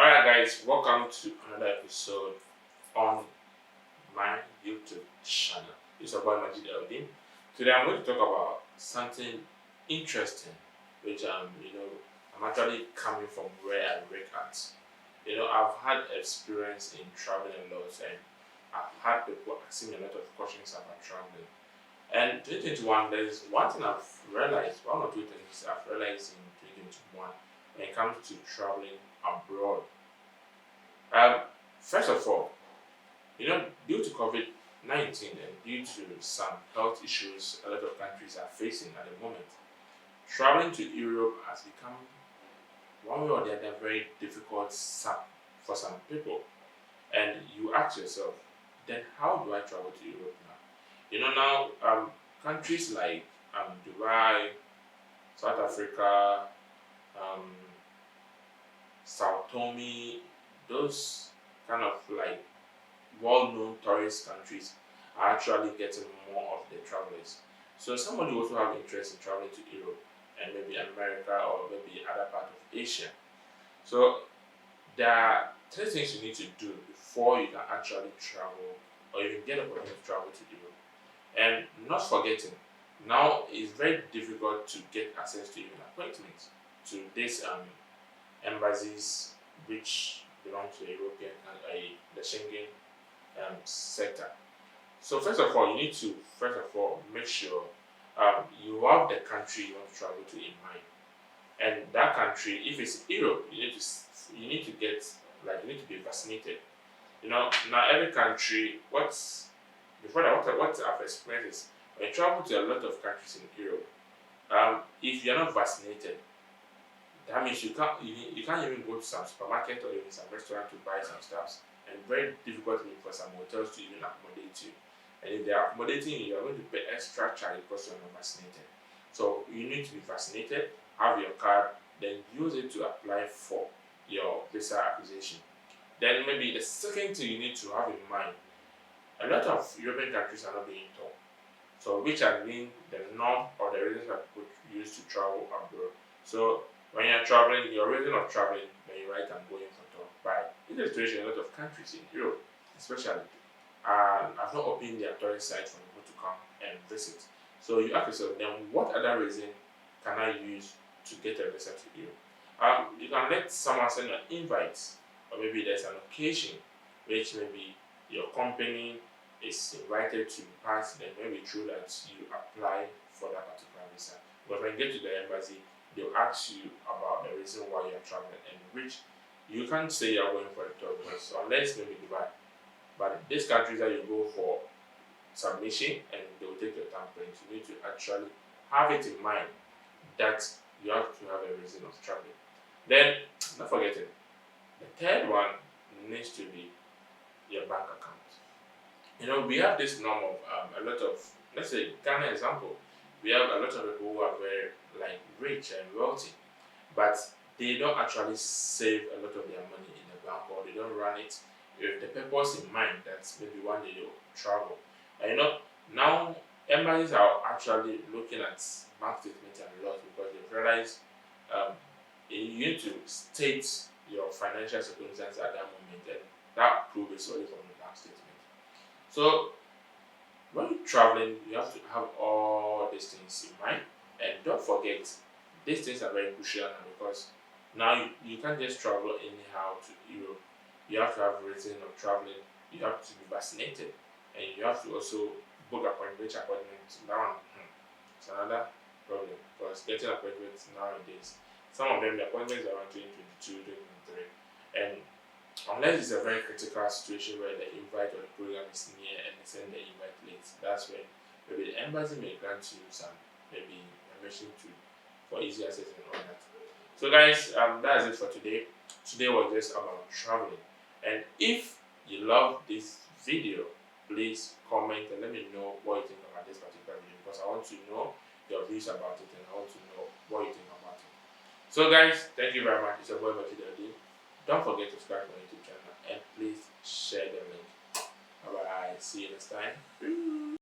Alright guys, welcome to another episode on my YouTube channel. It's your boy Majid Eldin. Today I'm going to talk about something interesting which I'm actually coming from where I work at. I've had experience in traveling a lot, and I've had people asking me a lot of questions about traveling. And 2021, there's one thing I've realized, one or two things I've realized in 2021 when it comes to traveling abroad. Um, First of all, due to COVID-19 and due to some health issues a lot of countries are facing at the moment, traveling to Europe has become one way or the other very difficult for some people. And you ask yourself, then how do I travel to Europe now? Countries like Dubai, South Africa, um, Sao Tome, those kind of like well-known tourist countries are actually getting more of the travelers. So somebody also have interest in traveling to Europe and maybe America or maybe other part of Asia. So there are three things you need to do before you can actually travel or even get opportunity to travel to Europe. And not forgetting, now it's very difficult to get access to even appointments to these embassies which belong to the European the Schengen sector. So first of all, you need to make sure you have the country you want to travel to in mind, and that country, if it's Europe, you need to get you need to be vaccinated. Now every country, what I've experienced is when you travel to a lot of countries in Europe, if you're not vaccinated, that means you can't even go to some supermarket or even some restaurant to buy some stuff, and very difficult for some hotels to even accommodate you. And if they are accommodating you, are going to pay extra charge because you're not vaccinated. So you need to be vaccinated, have your card, then use it to apply for your visa acquisition. Then maybe the second thing you need to have in mind, a lot of European countries are not being taught. So which has been the norm or the reasons that people use to travel abroad. So when you're traveling, your reason of traveling, then you write I'm going for tour. But in the situation, a lot of countries in Europe, especially, have not opened their tourist sites for people to come and visit. So you ask yourself, then what other reason can I use to get a visa to Europe? You can let someone send an invite, or maybe there's an occasion which maybe your company is invited to pass, then maybe through that you apply for that particular visa. But when you get to the embassy, they'll ask you about the reason why you're traveling, and which you can't say you're going for a tour because unless maybe Dubai. But these countries that you go for submission and they will take your thumbprint, you need to actually have it in mind that you have to have a reason of traveling. Then, not forgetting, the third one needs to be your bank account. We have this norm of a lot of, let's say, Ghana example, we have a lot of people who are very rich and wealthy, but they don't actually save a lot of their money in the bank, or they don't run it with the purpose in mind that maybe one day they'll travel. And now embassies are actually looking at bank statements a lot because they've realized you need to state your financial circumstances at that moment, and that proof is only from the bank statement. So when you're traveling, you have to have all these things in mind, and don't forget, these things are very crucial now because now you can't just travel anyhow to Europe. You have to have a reason of traveling, you have to be vaccinated, and you have to also book appointment. That one, it's another problem because getting appointments nowadays, some of them the appointments are around 2022, 2023, and unless it's a very critical situation where the invite or the program is near and they send the invite late, that's when maybe the embassy may grant you some maybe permission for easy access and all that. So guys, that's it for today. Today was just about traveling. And if you love this video, please comment and let me know what you think about this particular video, because I want to know your views about it and I want to know what you think about it. So guys, thank you very much. It's your boy Vlogmas. Don't forget to subscribe to my YouTube channel and please share the link. Bye bye. See you next time.